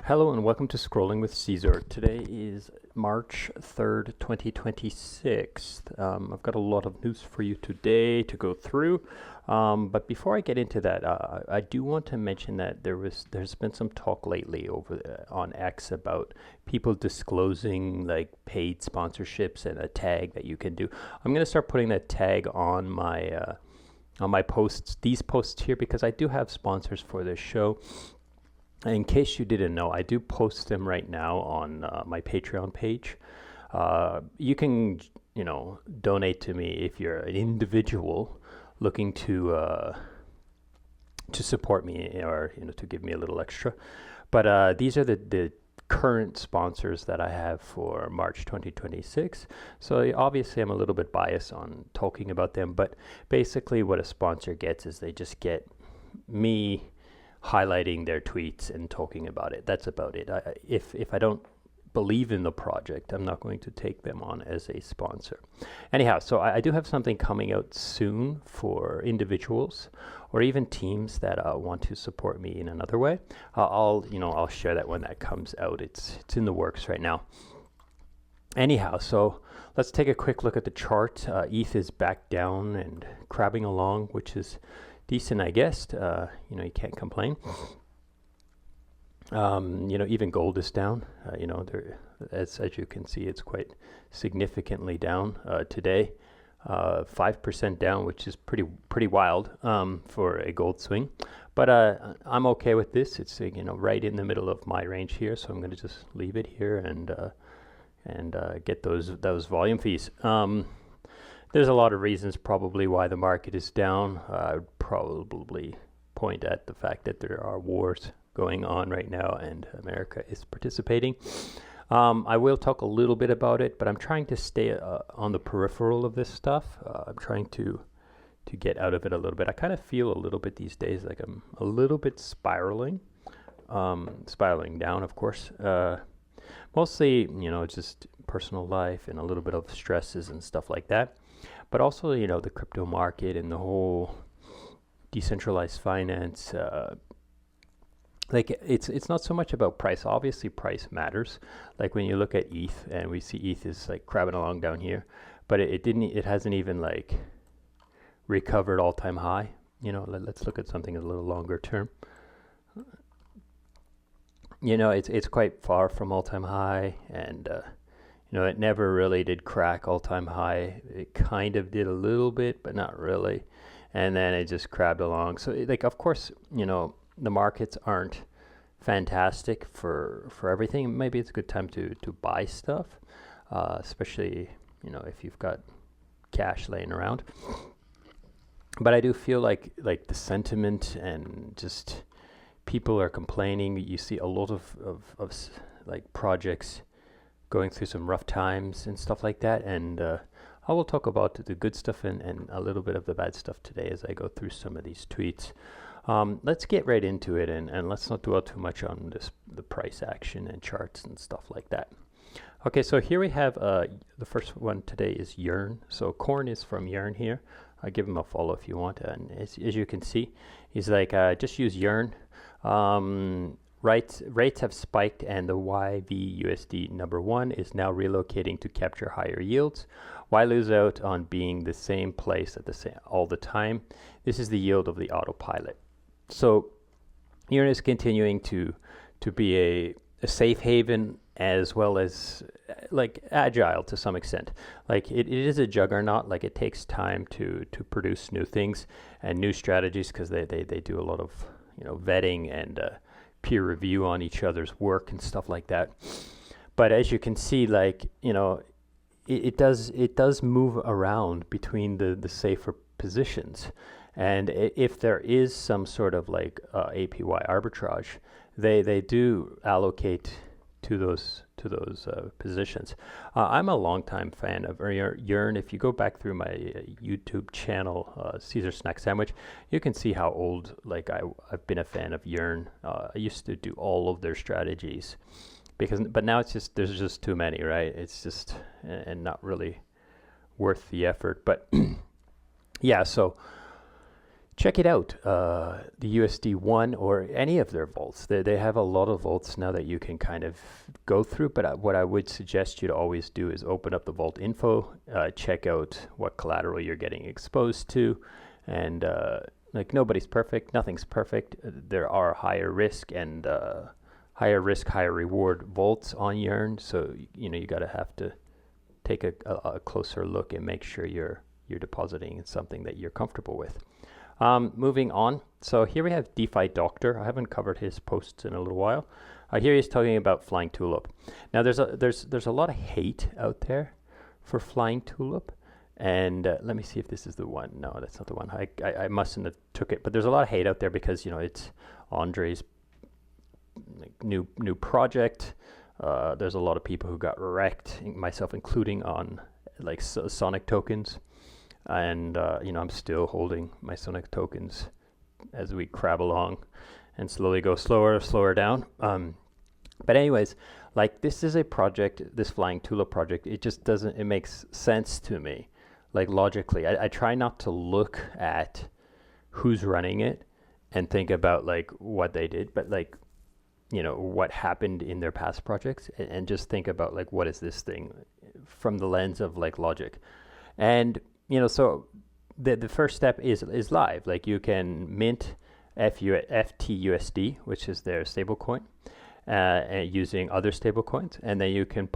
Hello and welcome to Scrolling with Ceazor. Today is March 3rd, 2026. I've got a lot of news for you today to go through. But before I get into that, I do want to mention that there's been some talk lately on X about people disclosing like paid sponsorships and a tag that you can do. I'm going to start putting that tag on my posts, these posts here, because I do have sponsors for this show. In case you didn't know, I do post them right now on my Patreon page. You can, donate to me if you're an individual looking to support me or to give me a little extra. But these are the current sponsors that I have for March 2026. So obviously, I'm a little bit biased on talking about them. But basically, what a sponsor gets is they just get me highlighting their tweets and talking about it. That's about it. If I don't believe in the project, I'm not going to take them on as a sponsor. Anyhow, so I do have something coming out soon for individuals or even teams that want to support me in another way. I'll share that when that comes out. It's in the works right now. Anyhow, so let's take a quick look at the chart. ETH is back down and crabbing along, which is decent, I guess. You can't complain. Even gold is down. As you can see, it's quite significantly down today. 5% down, which is pretty wild for a gold swing. But I'm okay with this. It's right in the middle of my range here, so I'm going to just leave it here and get those volume fees. There's a lot of reasons probably why the market is down. I would probably point at the fact that there are wars going on right now and America is participating. I will talk a little bit about it, but I'm trying to stay on the peripheral of this stuff. I'm trying to get out of it a little bit. I kind of feel a little bit these days like I'm a little bit spiraling down, of course. Mostly, just personal life and a little bit of stresses and stuff like that. But also, the crypto market and the whole decentralized finance, it's not so much about price. Obviously, price matters. Like when you look at ETH and we see ETH is like crabbing along down here, but it hasn't even like recovered all-time high. Let's look at something a little longer term. It's quite far from all-time high, and it never really did crack all-time high. It kind of did a little bit, but not really. And then it just crabbed along. So, of course, the markets aren't fantastic for everything. Maybe it's a good time to buy stuff, especially, if you've got cash laying around. But I do feel like the sentiment and just people are complaining. You see a lot of projects going through some rough times and stuff like that, and I will talk about the good stuff and a little bit of the bad stuff today as I go through some of these tweets. Let's get right into it, and let's not dwell too much on the price action and charts and stuff like that. Okay, so here we have the first one today is Yearn. So Korn is from Yearn here. I'll give him a follow if you want, and as you can see, he's like, just use Yearn. Rates have spiked, and the YVUSD number 1 is now relocating to capture higher yields. Why lose out on being the same place all the time? This is the yield of the autopilot. So Yearn is continuing to be a safe haven as well as agile to some extent. Like it is a juggernaut. Like it takes time to produce new things and new strategies because they do a lot of vetting and peer review on each other's work and stuff like that. But as you can see, it does move around between the safer positions. And if there is some sort of APY arbitrage, they do allocate to those positions. I'm a longtime fan of Yearn. If you go back through my YouTube channel, Ceazor Snack Sandwich, you can see how old I've been a fan of Yearn. I used to do all of their strategies but now there's just too many, right? It's just and not really worth the effort. But yeah, so check it out. The USD1 or any of their vaults. They have a lot of vaults now that you can kind of go through, but what I would suggest you to always do is open up the vault info, check out what collateral you're getting exposed to, and like nobody's perfect, nothing's perfect. There are higher risk and higher risk, higher reward vaults on Yearn, so you know you gotta have to take a closer look and make sure you're depositing in something that you're comfortable with. Moving on, so here we have DeFi Doctor. I haven't covered his posts in a little while. Here he's talking about Flying Tulip. Now there's a lot of hate out there for Flying Tulip, and let me see if this is the one. No, that's not the one. I mustn't have took it, but there's a lot of hate out there because you know it's Andre's new project. There's a lot of people who got wrecked, myself including, on like Sonic tokens. And you know, I'm still holding my Sonic tokens as we crab along and slowly go slower down. But anyways, like this is a project, this Flying Tulip project, it just doesn't, it makes sense to me, like logically. I try not to look at who's running it and think about like what they did, but like, you know, what happened in their past projects, and just think about like, what is this thing from the lens of like logic. And you know, so the first step is live. Like you can mint FTUSD, which is their stablecoin, using other stablecoins, and then you can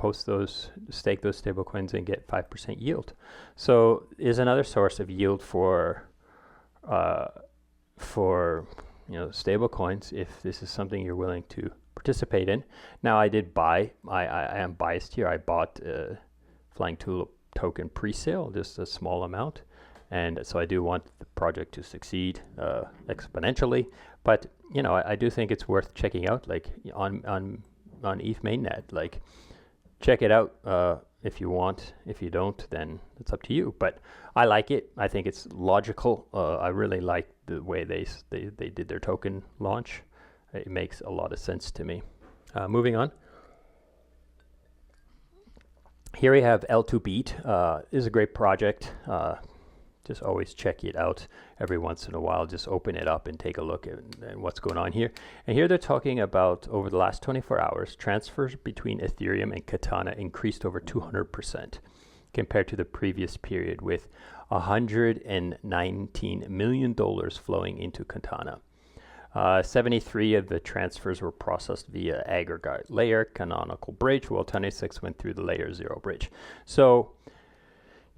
stake those stablecoins and get 5% yield. So is another source of yield for you know, stablecoins if this is something you're willing to participate in. Now I did buy. I am biased here. I bought Flying Tulip token pre-sale, just a small amount, and so I do want the project to succeed exponentially. But you know, I do think it's worth checking out, like on ETH mainnet. Like, check it out if you want. If you don't, then it's up to you. But I like it. I think it's logical. I really like the way they did their token launch. It makes a lot of sense to me. Moving on. Here we have L2Beat. Is a great project. Just always check it out every once in a while. Just open it up and take a look at what's going on here. And here they're talking about over the last 24 hours, transfers between Ethereum and Katana increased over 200% compared to the previous period, with $119 million flowing into Katana. 73 of the transfers were processed via aggregate layer canonical bridge, while 26 went through the layer 0 bridge. So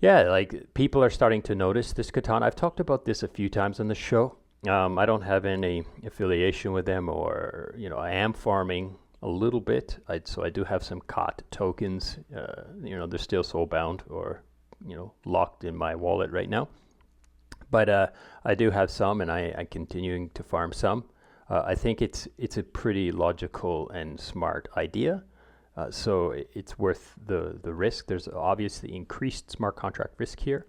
yeah, like people are starting to notice this Katana. I've talked about this a few times on the show. I don't have any affiliation with them, or you know, I am farming a little bit. So I do have some COT tokens. You know, they're still soul bound, or you know, locked in my wallet right now. But I do have some, and I'm continuing to farm some. I think it's a pretty logical and smart idea. So it's worth the risk. There's obviously increased smart contract risk here,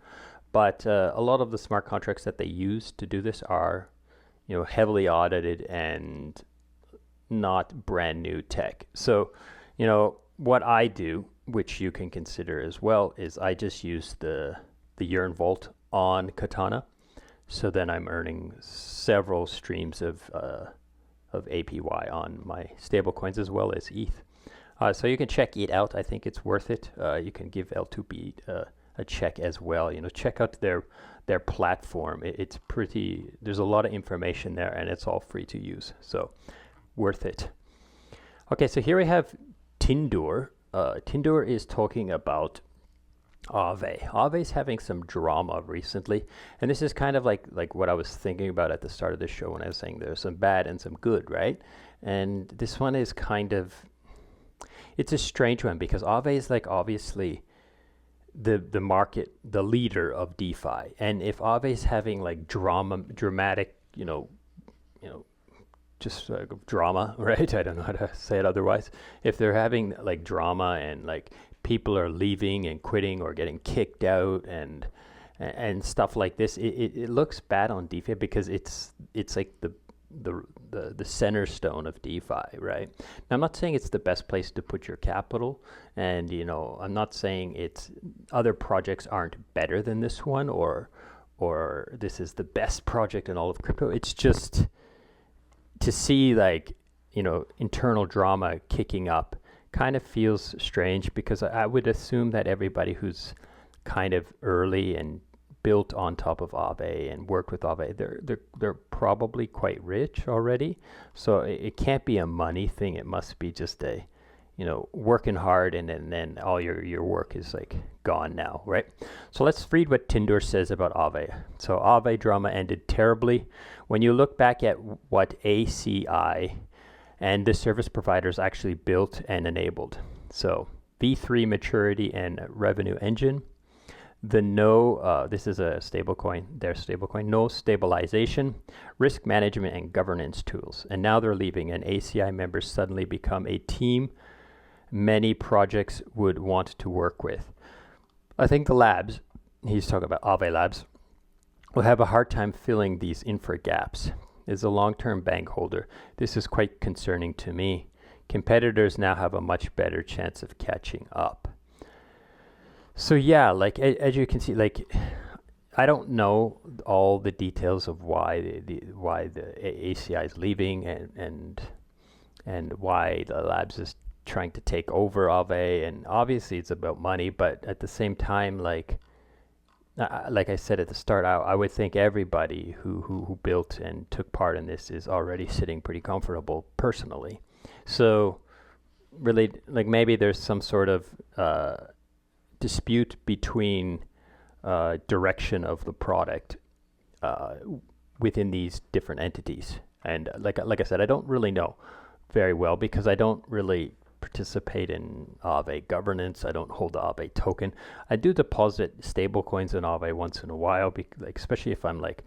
but a lot of the smart contracts that they use to do this are, you know, heavily audited and not brand new tech. So, you know, what I do, which you can consider as well, is I just use the Yearn Vault on Katana. So then I'm earning several streams of APY on my stablecoins as well as ETH. So you can check it out. I think it's worth it. You can give L2B a check as well. You know, check out their platform. It's pretty. There's a lot of information there, and it's all free to use. So worth it. Okay, so here we have Tindur. Tindur is talking about Aave. Aave's having some drama recently, and this is kind of like what I was thinking about at the start of the show when I was saying there's some bad and some good, right? And this one is kind of, it's a strange one because Aave is like obviously the market, the leader of DeFi, and if Aave is having like dramatic, just drama, right? I don't know how to say it otherwise. If they're having like drama and like people are leaving and quitting or getting kicked out and stuff like this, it looks bad on DeFi because it's like the center stone of DeFi, right? Now, I'm not saying it's the best place to put your capital, and I'm not saying it's other projects aren't better than this one or or this is the best project in all of crypto. It's just to see like, internal drama kicking up kind of feels strange, because I would assume that everybody who's kind of early and built on top of Aave and worked with Aave, they're probably quite rich already. So it can't be a money thing. It must be just a, working hard, and then all your work is like gone now, right? So let's read what Tindur says about Aave. So Aave drama ended terribly. When you look back at what ACI and the service providers actually built and enabled. So V3 maturity and revenue engine. This is a stablecoin, their stablecoin, no stabilization, risk management and governance tools. And now they're leaving, and ACI members suddenly become a team many projects would want to work with. I think the labs, he's talking about Aave Labs, will have a hard time filling these infra gaps. As a long-term bank holder, this is quite concerning to me. Competitors now have a much better chance of catching up. So yeah, like as you can see, like I don't know all the details of why the ACI is leaving and why the labs is trying to take over Aave, and obviously it's about money, but at the same time, like I said at the start, I would think everybody who built and took part in this is already sitting pretty comfortable personally. So really, like maybe there's some sort of dispute between direction of the product within these different entities. And like I said, I don't really know very well, because I don't really participate in Aave governance. I don't hold the Aave token. I do deposit stable coins in Aave once in a while, especially if I'm like,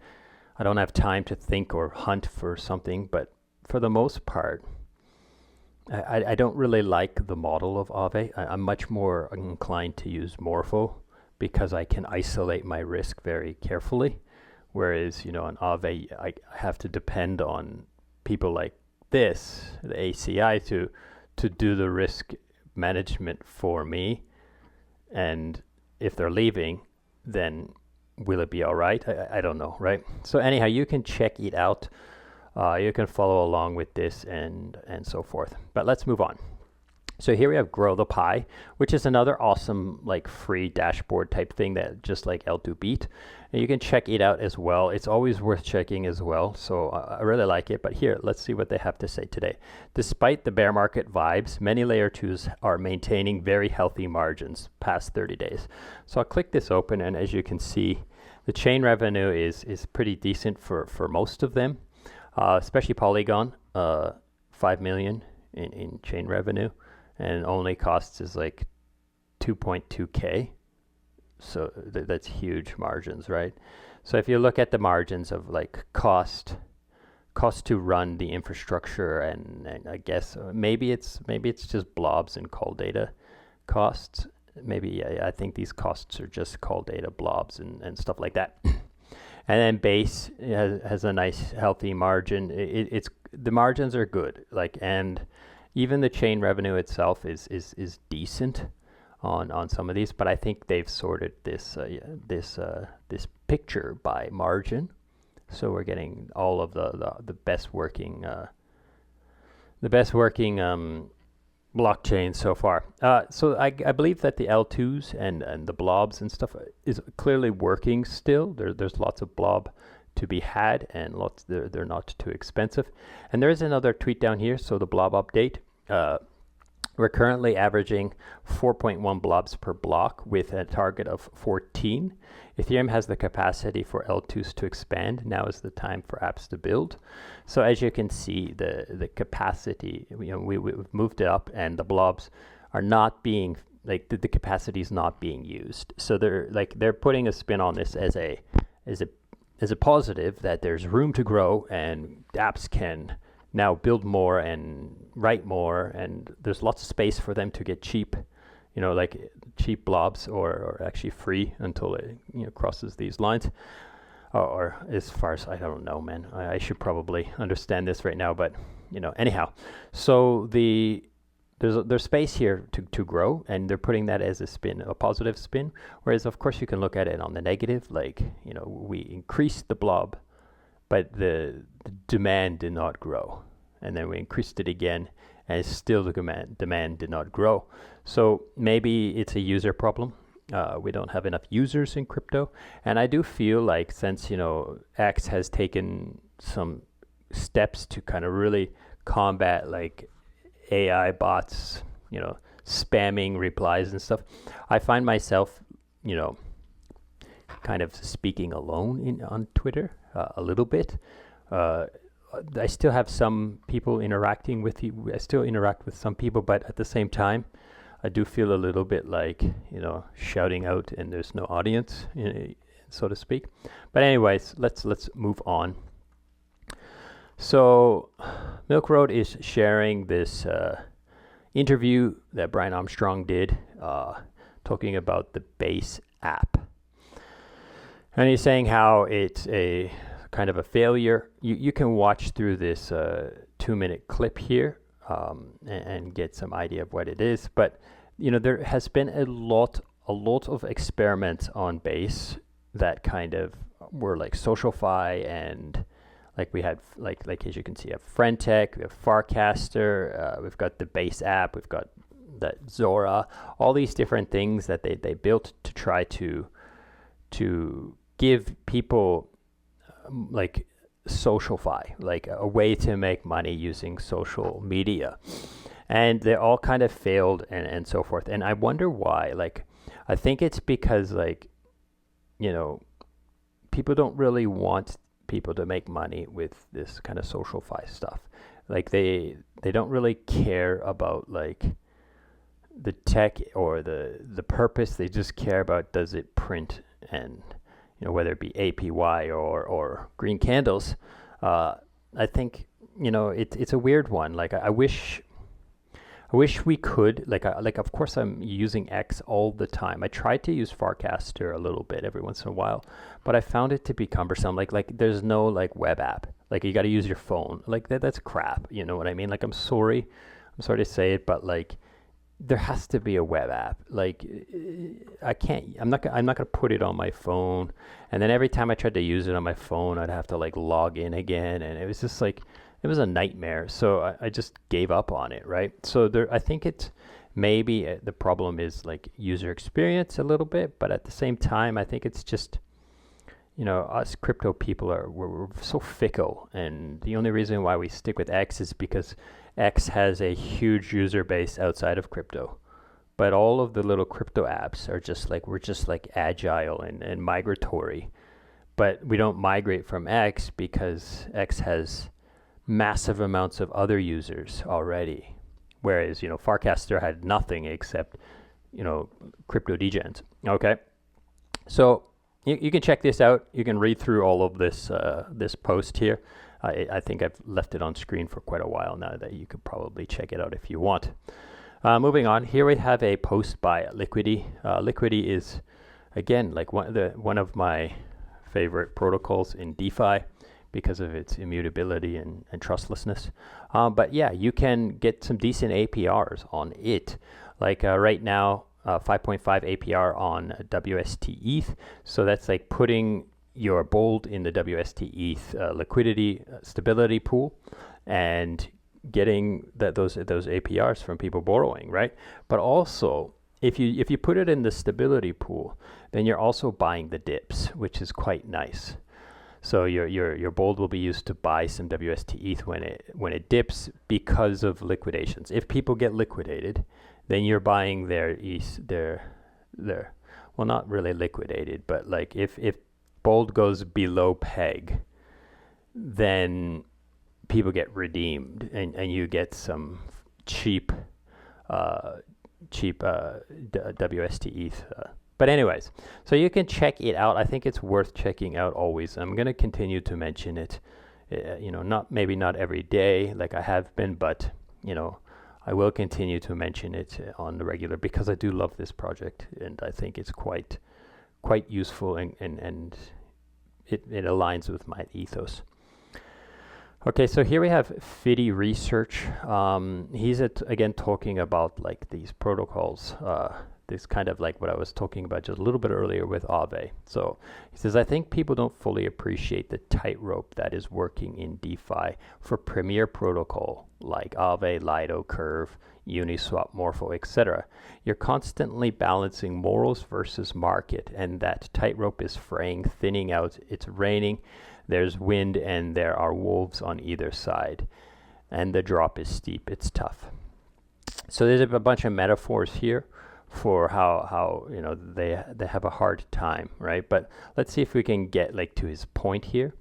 I don't have time to think or hunt for something. But for the most part, I don't really like the model of Aave. I'm much more inclined to use Morpho, because I can isolate my risk very carefully. Whereas, on Aave, I have to depend on people like this, the ACI, to do the risk management for me. And if they're leaving, then will it be all right? I don't know, right? So anyhow, you can check it out. You can follow along with this and so forth. But let's move on. So here we have Grow the Pie, which is another awesome like free dashboard type thing that just like L2 Beat. And you can check it out as well. It's always worth checking as well. So I really like it. But here, let's see what they have to say today. Despite the bear market vibes, many layer 2s are maintaining very healthy margins past 30 days. So I'll click this open, and as you can see, the chain revenue is pretty decent for most of them. Especially Polygon, 5 million in chain revenue, and only costs is like 2.2K. So that's huge margins, right? So if you look at the margins of like cost to run the infrastructure, and I guess maybe it's just blobs and call data costs. Maybe I think these costs are just call data blobs and stuff like that. And then base has a nice healthy margin. It's the margins are good, and even the chain revenue itself is decent on some of these. But I think they've sorted this picture by margin, so we're getting all of the best working blockchain so far. So I believe that the L2s and the blobs and stuff is clearly working still. There's lots of blob to be had, and they're not too expensive. And there is another tweet down here. So the blob update. We're currently averaging 4.1 blobs per block with a target of 14. Ethereum has the capacity for L2s to expand. Now is the time for apps to build. So as you can see, the capacity, we've moved it up, and the blobs are not being, the capacity is not being used. So they're putting a spin on this as a positive, that there's room to grow and apps can now build more and write more, and there's lots of space for them to get cheap, cheap blobs, or actually free until it crosses these lines. Or as far as, I don't know, man. I should probably understand this right now, but anyhow. So the there's space here to grow, and they're putting that as a spin, a positive spin. Whereas of course you can look at it on the negative, like, you know, we increased the blob, but the demand did not grow, and then we increased it again, and still the demand did not grow. So maybe it's a user problem. We don't have enough users in crypto, and I do feel like, since, you know, X has taken some steps to kind of really combat like AI bots, you know, spamming replies and stuff, I find myself, you know, kind of speaking alone on Twitter a little bit. I still have some people interacting with you. I still interact with some people, but at the same time, I do feel a little bit like, you know, shouting out and there's no audience, so to speak. But anyways, let's move on. So Milk Road is sharing this interview that Brian Armstrong did, talking about the Base app. And he's saying how it's a kind of a failure. You can watch through this 2-minute clip here and get some idea of what it is. But, you know, there has been a lot of experiments on Base that kind of were like SocialFi, and like we had, like as you can see, we have Friendtech, we have Farcaster, we've got the Base app, we've got that Zora, all these different things that they built to try to give people like SocialFi, like a way to make money using social media. And they all kind of failed and so forth. And I wonder why. Like, I think it's because, like, you know, people don't really want people to make money with this kind of SocialFi stuff. Like, they don't really care about like the tech or the purpose. They just care about, does it print, and, you know, whether it be APY or green candles. I think, you know, it's a weird one. Like, I wish we could, like of course I'm using X all the time. I tried to use Farcaster a little bit every once in a while, but I found it to be cumbersome. Like there's no like web app. Like, you got to use your phone. Like that's crap. You know what I mean? Like, I'm sorry to say it, but like, there has to be a web app. Like, I'm not gonna put it on my phone, and then every time I tried to use it on my phone, I'd have to like log in again, and it was just like, it was a nightmare. So I just gave up on it, right? So I think it's maybe the problem is like user experience a little bit, but at the same time, I think it's just, you know, us crypto people we're so fickle, and the only reason why we stick with X is because X has a huge user base outside of crypto. But all of the little crypto apps are just like, we're just like agile and migratory. But we don't migrate from X because X has massive amounts of other users already. Whereas, you know, Farcaster had nothing except, you know, crypto degens. Okay. So you can check this out. You can read through all of this this post here. I think I've left it on screen for quite a while now, that you could probably check it out if you want. Moving on, here we have a post by Liquidity. Liquidity is, again, like one of my favorite protocols in DeFi because of its immutability and trustlessness. But yeah, you can get some decent APRs on it. Like right now, 5.5 APR on WST ETH. So that's like putting your Bold in the WST ETH liquidity stability pool and getting those APRs from people borrowing, right? But also, if you put it in the stability pool, then you're also buying the dips, which is quite nice. So your Bold will be used to buy some WST ETH when it dips because of liquidations. If people get liquidated, then you're buying their ETH, well, not really liquidated, but like if Bold goes below peg, then people get redeemed, and you get some cheap WST ETH. But anyways, so you can check it out. I think it's worth checking out always. I'm going to continue to mention it, you know, maybe not every day like I have been, but, you know, I will continue to mention it on the regular because I do love this project, and I think it's quite useful, and it aligns with my ethos. Okay, so here we have Fiddy Research. He's again talking about like these protocols, this kind of like what I was talking about just a little bit earlier with Aave. So he says, I think people don't fully appreciate the tightrope that is working in DeFi for premier protocol like Aave, Lido, Curve, Uniswap, Morpho, etc. You're constantly balancing morals versus market, and that tightrope is fraying, thinning out, it's raining. There's wind and there are wolves on either side. And the drop is steep. It's tough. So there's a bunch of metaphors here for how you know they have a hard time, right? But let's see if we can get like to his point here.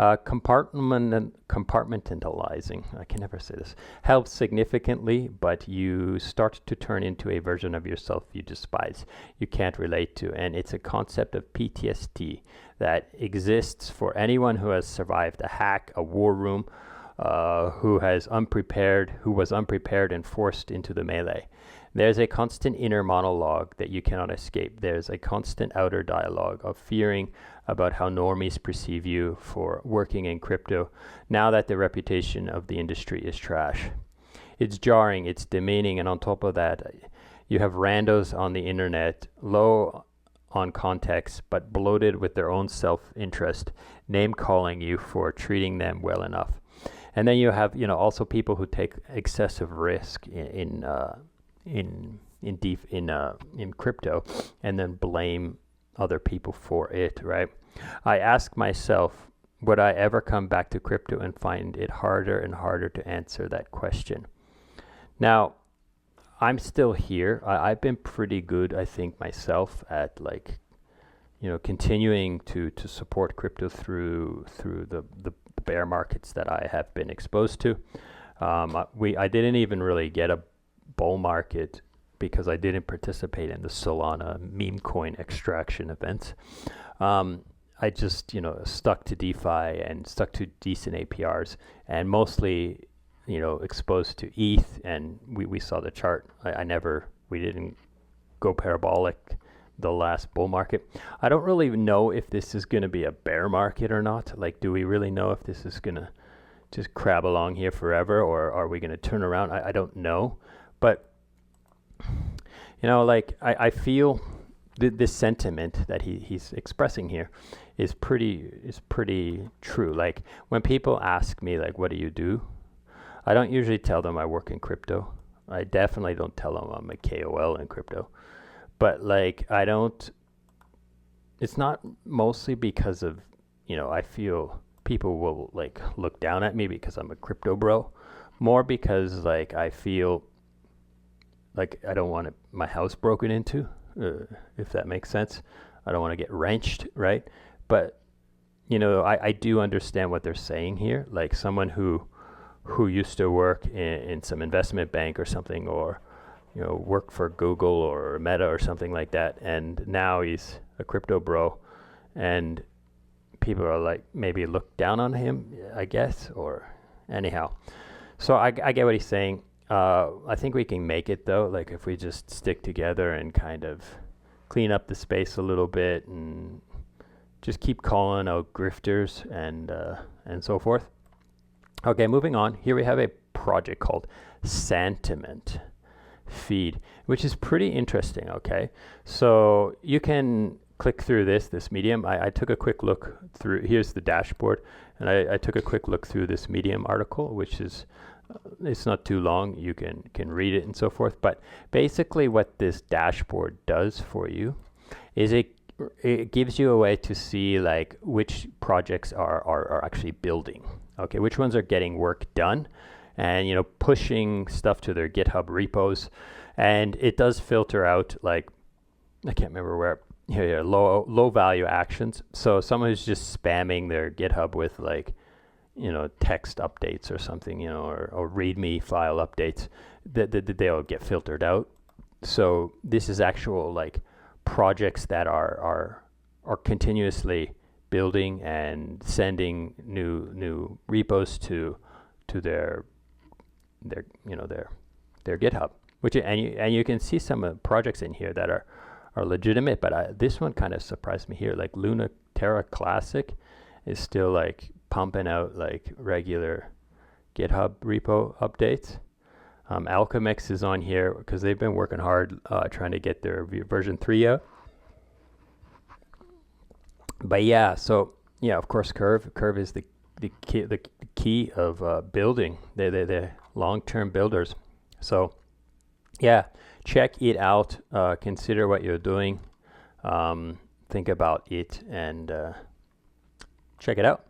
Compartmentalizing, I can never say this, helps significantly, but you start to turn into a version of yourself you despise, you can't relate to, and it's a concept of PTSD that exists for anyone who has survived a hack, a war room, who was unprepared and forced into the melee. There's a constant inner monologue that you cannot escape. There's a constant outer dialogue of fearing about how normies perceive you for working in crypto now that the reputation of the industry is trash. It's jarring, it's demeaning, and on top of that, you have randos on the internet, low on context, but bloated with their own self-interest, name-calling you for treating them well enough. And then you have, you know, also people who take excessive risk in crypto and then blame other people for it, right? I ask myself, would I ever come back to crypto and find it harder and harder to answer that question? Now, I'm still here. I've been pretty good, I think, myself at like, you know, continuing to support crypto through the bear markets that I have been exposed to. I didn't even really get a bull market because I didn't participate in the Solana meme coin extraction events. I just, you know, stuck to DeFi and stuck to decent APRs and mostly, you know, exposed to ETH, and we saw the chart. We didn't go parabolic the last bull market. I don't really know if this is going to be a bear market or not. Like, do we really know if this is going to just crab along here forever, or are we going to turn around? I don't know. But, you know, like I feel this sentiment that he's expressing here is pretty true. Like when people ask me, like, what do you do? I don't usually tell them I work in crypto. I definitely don't tell them I'm a KOL in crypto. But like, it's not mostly because of, you know, I feel people will like look down at me because I'm a crypto bro. More because like I feel like I don't want my house broken into, if that makes sense. I don't want to get wrenched, right? But, you know, I do understand what they're saying here. Like someone who used to work in some investment bank or something, or, you know, work for Google or Meta or something like that, and now he's a crypto bro, and people are like maybe look down on him, I guess, or anyhow. So I get what he's saying. I think we can make it though, like if we just stick together and kind of clean up the space a little bit and just keep calling out grifters and so forth. Okay, moving on. Here we have a project called Santiment Feed, which is pretty interesting. Okay, so you can click through this Medium. I took a quick look through. Here's the dashboard, and I took a quick look through this Medium article, which is it's not too long. You can read it and so forth. But basically, what this dashboard does for you is it gives you a way to see like which projects are actually building. Okay, which ones are getting work done, and you know, pushing stuff to their GitHub repos, and it does filter out like I can't remember where. Here, low value actions. So someone who's just spamming their GitHub with like, you know, text updates or something, you know, or README file updates, that they'll get filtered out. So this is actual like projects that are continuously building and sending new repos to their you know their GitHub, which and you can see some of the projects in here that are legitimate, but this one kind of surprised me here. Like Luna Terra Classic is still like pumping out like regular GitHub repo updates. Alchemix is on here because they've been working hard trying to get their version 3 out. But yeah, so yeah, of course, Curve is the key of building. They're long-term builders. So yeah, check it out. Consider what you're doing. Think about it and check it out.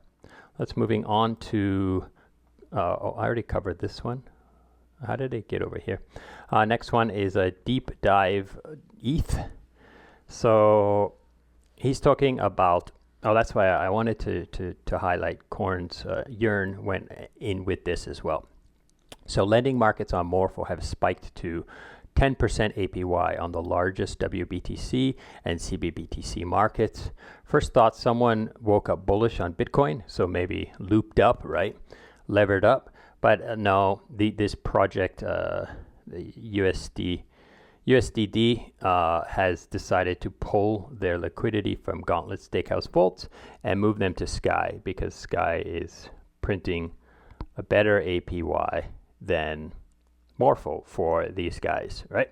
Let's moving on to. Oh, I already covered this one. How did it get over here? Next one is a deep dive ETH. So he's talking about, oh, that's why I wanted to highlight Korn's Yearn went in with this as well. So lending markets on Morpho have spiked to 10% APY on the largest WBTC and CBBTC markets. First thought, someone woke up bullish on Bitcoin, so maybe looped up, right? Levered up. But no, this project, the USDD, has decided to pull their liquidity from Gauntlet Steakhouse vaults and move them to Sky because Sky is printing a better APY than Morpho for these guys, right?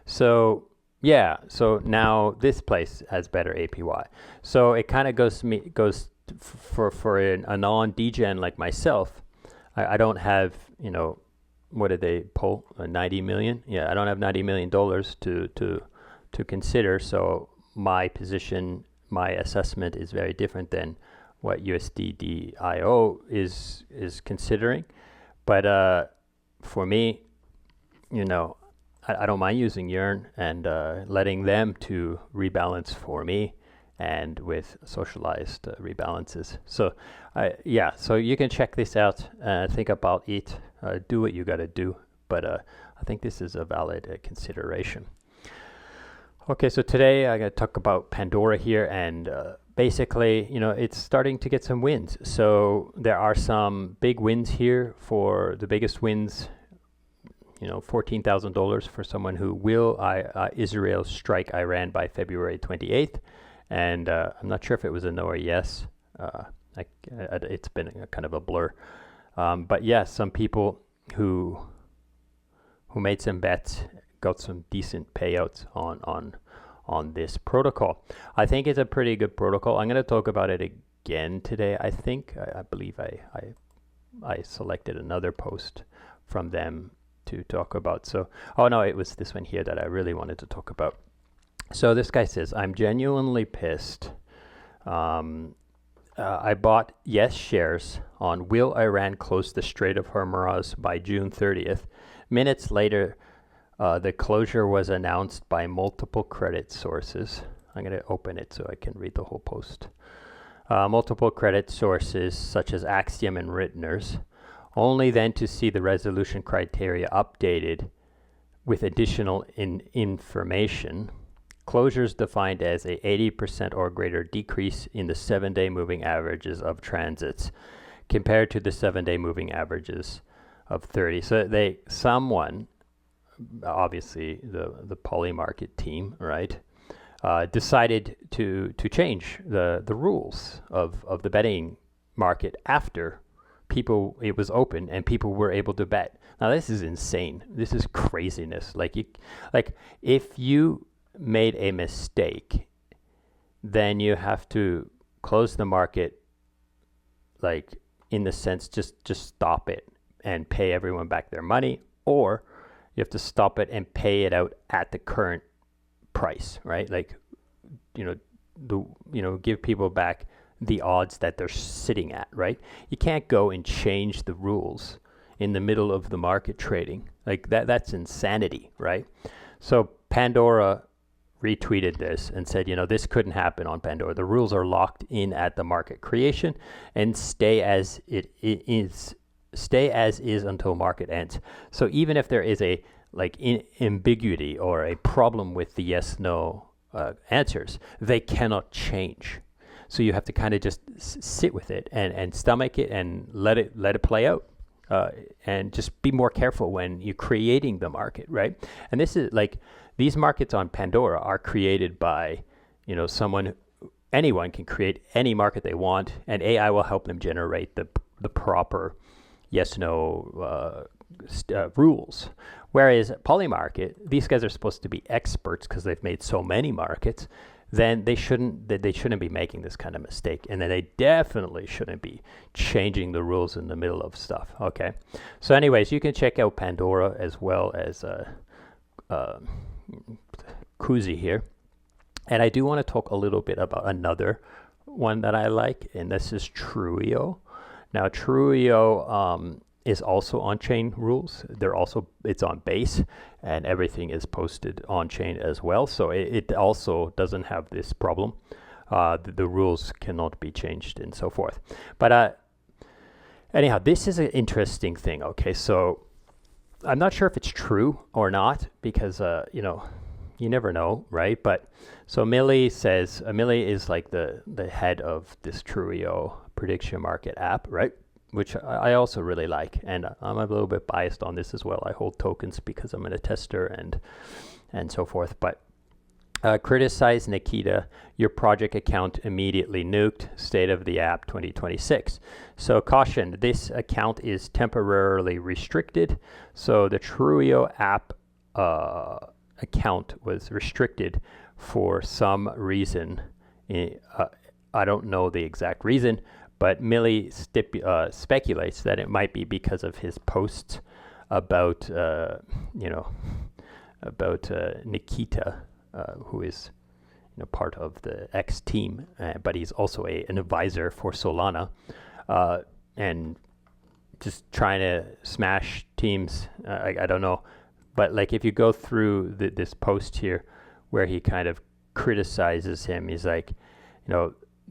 So yeah, so now this place has better APY. So it kind of goes for a non-degen like myself. I don't have, you know, what did they pull? 90 million? Yeah, I don't have $90 million to consider. So my position, my assessment is very different than what USDDIO is considering. But for me, you know, I don't mind using Yearn and letting them to rebalance for me and with socialized rebalances. So yeah, so you can check this out, think about it, do what you got to do. But I think this is a valid consideration. Okay, so today I got to talk about Pandora here, and basically, you know, it's starting to get some wins. So there are some big wins here. For the biggest wins, you know, $14,000 for someone who will Israel strike Iran by February 28th. And I'm not sure if it was a no or yes. It's been a kind of a blur. But yeah, some people who made some bets got some decent payouts on this protocol. I think it's a pretty good protocol. I'm going to talk about it again today. I think I believe I selected another post from them to talk about. So, oh no, it was this one here that I really wanted to talk about. So this guy says, I'm genuinely pissed. I bought yes shares on will Iran close the Strait of Hormuz by June 30th. Minutes later, the closure was announced by multiple credit sources. I'm going to open it so I can read the whole post. Multiple credit sources such as Axiom and Ritner's, only then to see the resolution criteria updated with additional information. Closures defined as a 80% or greater decrease in the 7-day moving averages of transits compared to the 7-day moving averages of 30. So someone, obviously the Polymarket team, right, decided to change the rules of the betting market after it was open and people were able to bet. Now this is insane. This is craziness. Like if you made a mistake, then you have to close the market, like in the sense just stop it and pay everyone back their money, or you have to stop it and pay it out at the current price, right? Like, you know, give people back the odds that they're sitting at, right? You can't go and change the rules in the middle of the market trading. Like that's insanity, right? So Pandora retweeted this and said, you know, this couldn't happen on Pandora. The rules are locked in at the market creation and stay as is until market ends. So even if there is a ambiguity or a problem with the yes/no answers, they cannot change. So you have to kind of just sit with it and stomach it and let it play out. And just be more careful when you're creating the market, right? And this is like, these markets on Pandora are created by, you know, someone anyone can create any market they want, and AI will help them generate the proper yes/no rules. Whereas Polymarket, these guys are supposed to be experts because they've made so many markets. Then they shouldn't be making this kind of mistake, and then they definitely shouldn't be changing the rules in the middle of stuff. Okay, so anyways, you can check out Pandora as well as Kuzi here, and I do want to talk a little bit about another one that I like, and this is Trueo. Now Trueo is also on-chain rules. It's on Base, and everything is posted on-chain as well. So it also doesn't have this problem. The rules cannot be changed and so forth. But anyhow, this is an interesting thing. Okay, so I'm not sure if it's true or not because you never know, right? But so Millie says Millie is like the head of this Trueo prediction market app, right? Which I also really like, and I'm a little bit biased on this as well. I hold tokens because I'm a tester and so forth. But criticize Nikita, your project account immediately nuked, state of the app 2026. So caution, this account is temporarily restricted. So the Trueo app account was restricted for some reason. I don't know the exact reason, but Millie speculates that it might be because of his posts about Nikita, who is part of the X team, but he's also an advisor for Solana, and just trying to smash teams. I don't know, but like if you go through this post here, where he kind of criticizes him, he's like,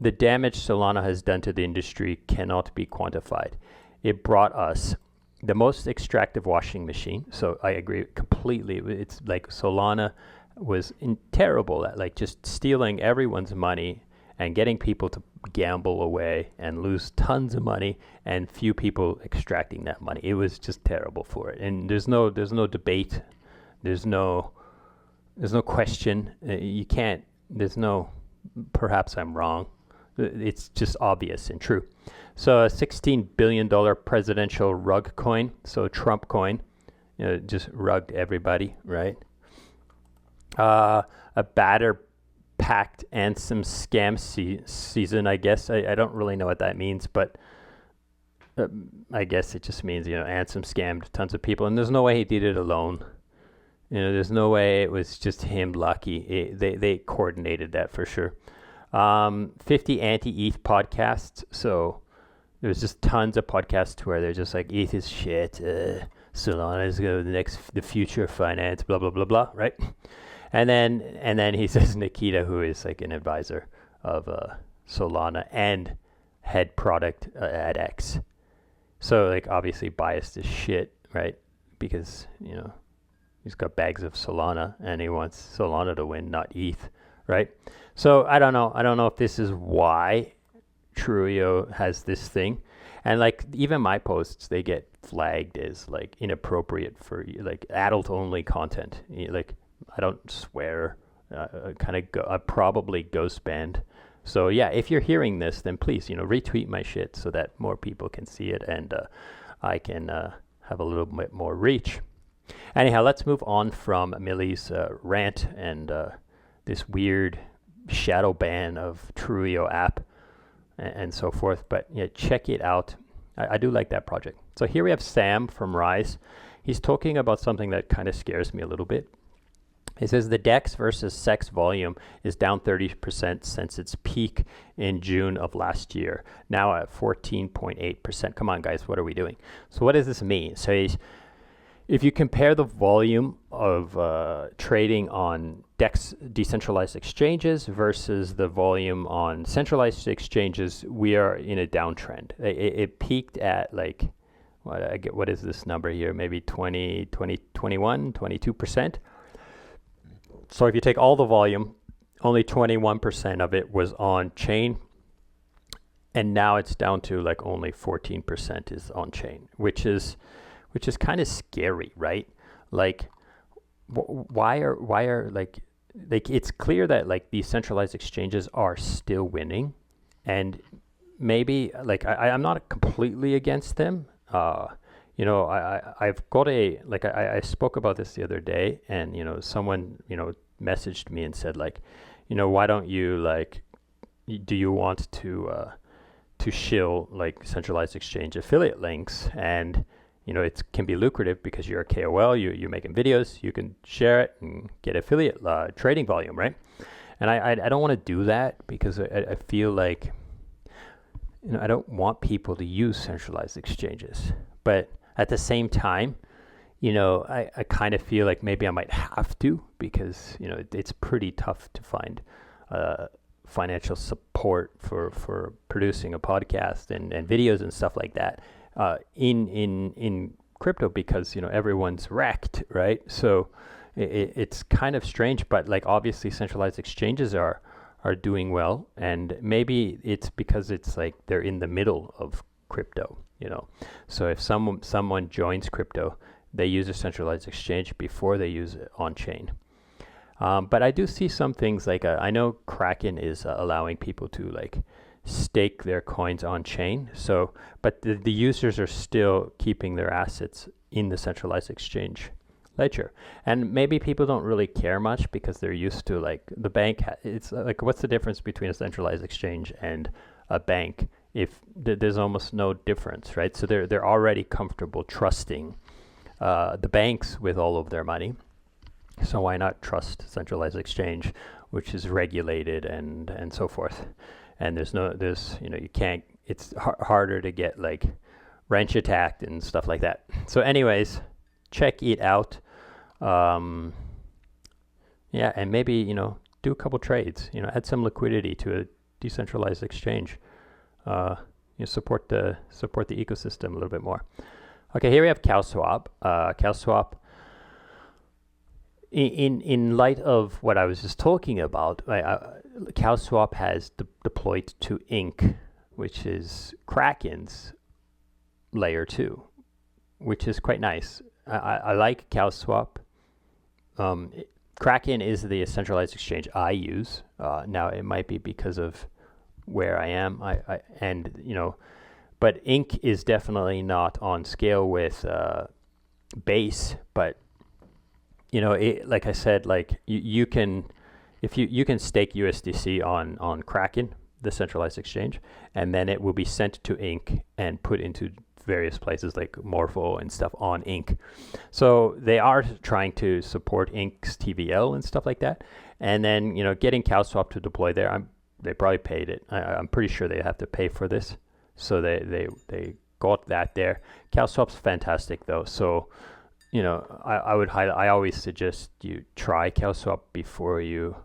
the damage Solana has done to the industry cannot be quantified. It brought us the most extractive washing machine. So I agree completely. It's like Solana was terrible at like just stealing everyone's money and getting people to gamble away and lose tons of money, and few people extracting that money. It was just terrible for it. And there's no debate. There's no question. You can't. There's no. Perhaps I'm wrong. It's just obvious and true. So a $16 billion presidential rug coin, so Trump coin, just rugged everybody, right? A batter-packed Ansem scam season, I guess. I don't really know what that means, but I guess it just means, Ansem scammed tons of people, and there's no way he did it alone. There's no way it was just him lucky. They coordinated that for sure. 50 anti-ETH podcasts. So there's just tons of podcasts where they're just like, ETH is shit. Solana is the future of finance, blah, blah, blah, blah, right? And then he says Nikita, who is like an advisor of Solana and head product at X. So like obviously biased as shit, right? Because, he's got bags of Solana and he wants Solana to win, not ETH, right? So I don't know if this is why Trueo has this thing. And like even my posts, they get flagged as like inappropriate for like adult only content. Like I don't swear, I probably ghost banned. So yeah, if you're hearing this, then please, retweet my shit so that more people can see it and I can have a little bit more reach. Anyhow, let's move on from Millie's rant and this weird shadow ban of Trueo app and so forth. But yeah, check it out. I do like that project. So here we have Sam from Rise. He's talking about something that kind of scares me a little bit. He says the DEX versus SEX volume is down 30% since its peak in June of last year, now at 14.8%. Come on, guys, what are we doing? So what does this mean? So if you compare the volume of trading on DEX decentralized exchanges versus the volume on centralized exchanges, we are in a downtrend. It peaked at like, what is this number here? Maybe 22%. So if you take all the volume, only 21% of it was on chain. And now it's down to like only 14% is on chain, which is kind of scary, right? Like, why are like like it's clear that like these centralized exchanges are still winning, and maybe like I'm not completely against them. I've got I spoke about this the other day, and someone messaged me and said like, why don't you like, do you want to shill like centralized exchange affiliate links? And it can be lucrative because you're a KOL, you're making videos, you can share it and get affiliate trading volume, right? And I don't want to do that because I feel like I don't want people to use centralized exchanges, but at the same time, I kind of feel like maybe I might have to, because it's pretty tough to find financial support for producing a podcast and videos and stuff like that in crypto, because everyone's wrecked, right? So it's kind of strange, but like obviously centralized exchanges are doing well, and maybe it's because it's like they're in the middle of crypto. So if someone joins crypto, they use a centralized exchange before they use it on chain. But I do see some things like I know Kraken is allowing people to like stake their coins on chain. So, but the users are still keeping their assets in the centralized exchange ledger, and maybe people don't really care much because they're used to like the bank. It's like, what's the difference between a centralized exchange and a bank? If there's almost no difference, right? So they're already comfortable trusting the banks with all of their money. So why not trust centralized exchange, which is regulated and so forth? And you can't. It's harder to get like wrench attacked and stuff like that. So anyways, check it out. And maybe do a couple trades. Add some liquidity to a decentralized exchange. Support the ecosystem a little bit more. Okay, here we have CowSwap. CowSwap. In light of what I was just talking about, CowSwap has deployed to Ink, which is Kraken's layer 2, which is quite nice. I like CowSwap. Kraken is the centralized exchange I use. Now it might be because of where I am. But Ink is definitely not on scale with Base. But like I said, like you can, if you can stake USDC on Kraken, the centralized exchange, and then it will be sent to Ink and put into various places like Morpho and stuff on Ink. So they are trying to support Ink's TVL and stuff like that. And then getting CowSwap to deploy there, they probably paid it. I'm pretty sure they have to pay for this. So they got that there. CowSwap's fantastic though. So I always suggest you try CowSwap before you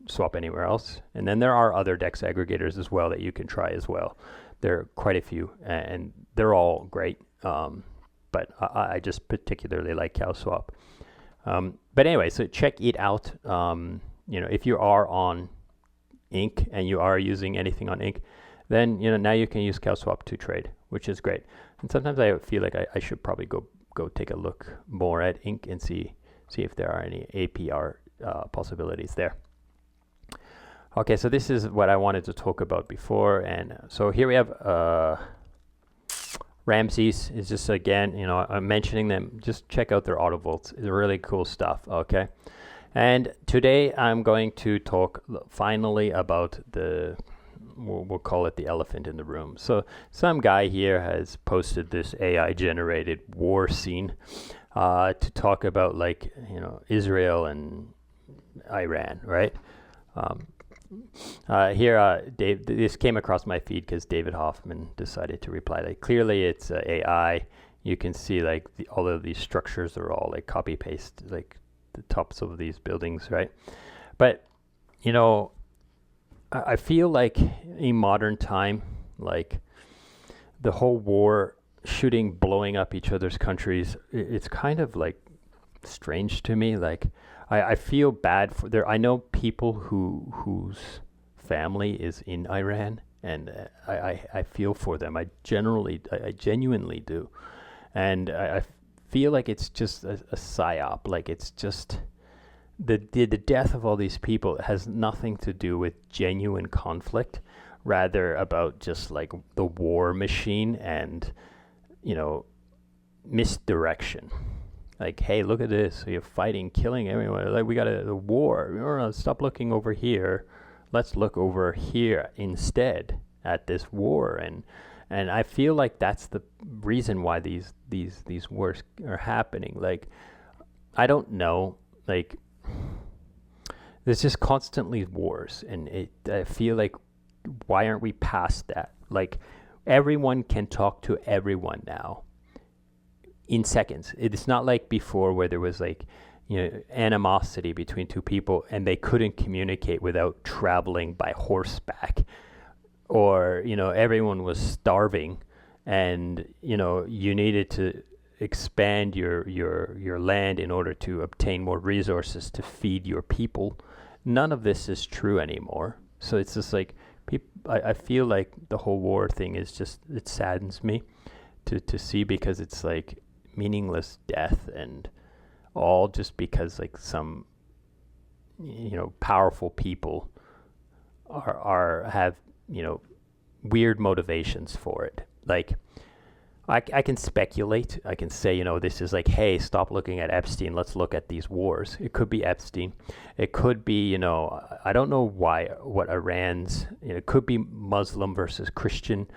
swap anywhere else. And then there are other DEX aggregators as well that you can try as well. There are quite a few, and they're all great. But I just particularly like CowSwap. But anyway, so check it out. If you are on Ink and you are using anything on Ink, then now you can use CowSwap to trade, which is great. And sometimes I feel like I should probably go take a look more at Ink and see if there are any APR possibilities there. Okay, so this is what I wanted to talk about before, and so here we have Ramses. Is just again, I'm mentioning them. Just check out their auto vaults. It's really cool stuff. Okay, and today I'm going to talk finally about we'll call it the elephant in the room. So some guy here has posted this AI generated war scene to talk about like Israel and Iran, right? Dave, this came across my feed because David Hoffman decided to reply. Like clearly it's AI. You can see like all of these structures are all like copy paste, like the tops of these buildings, right? But I feel like in modern time, like the whole war, shooting, blowing up each other's countries, it's kind of like strange to me. Like I feel bad for there. I know people whose family is in Iran, and I feel for them. I genuinely do, and I feel like it's just a psyop. Like it's just the death of all these people has nothing to do with genuine conflict, rather about just like the war machine and, you know, misdirection. Like, hey, look at this. You're fighting, killing everyone. Like, we got a war. Stop looking over here. Let's look over here instead at this war. And I feel like that's the reason why these wars are happening. Like, I don't know. Like, there's just constantly wars, and I feel like, why aren't we past that? Like, everyone can talk to everyone now in seconds. It's not like before where there was like, you know, animosity between two people and they couldn't communicate without traveling by horseback, or, you know, everyone was starving and, you know, you needed to expand your land in order to obtain more resources to feed your people. None of this is true anymore. So it's just like, I feel like the whole war thing is just, it saddens me to see, because it's like meaningless death, and all just because like some, you know, powerful people have, you know, weird motivations for it. Like, I can speculate. I can say, you know, this is like, hey, stop looking at Epstein. Let's look at these wars. It could be Epstein. It could be, you know, I don't know what Iran's, you know, it could be Muslim versus Christian.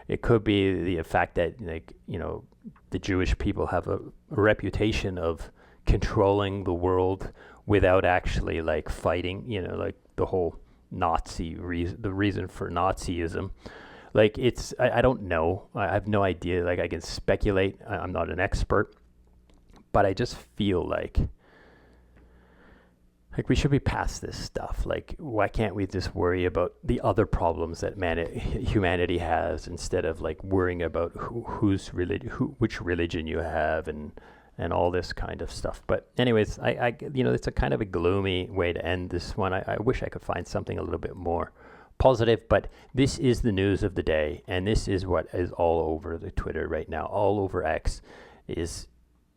It could be the fact that, like, you know, the Jewish people have a reputation of controlling the world without actually like fighting, you know, like the whole Nazi the reason for Nazism. Like, it's, I don't know. I have no idea. Like, I can speculate. I'm not an expert, but I just feel like we should be past this stuff. Like, why can't we just worry about the other problems that humanity has, instead of like worrying about which religion you have, and all this kind of stuff. But anyways, I you know, it's a kind of a gloomy way to end this one. I wish I could find something a little bit more positive, but this is the news of the day, and this is what is all over the Twitter right now, all over X, is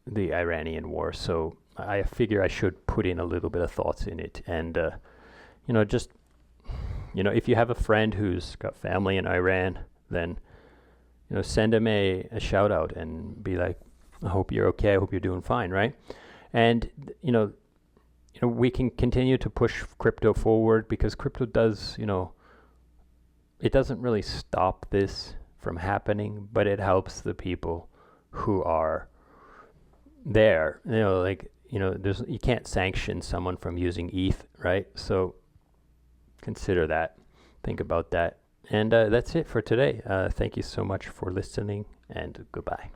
the Iranian war. So I figure I should put in a little bit of thoughts in it, and you know, just, you know, if you have a friend who's got family in Iran, then, you know, send him a shout out and be like, I hope you're okay. I hope you're doing fine, right? And you know, we can continue to push crypto forward, because crypto does, you know, it doesn't really stop this from happening, but it helps the people who are there. You know, like, you know, you can't sanction someone from using ETH, right? So consider that. Think about that. And that's it for today. Thank you so much for listening, and goodbye.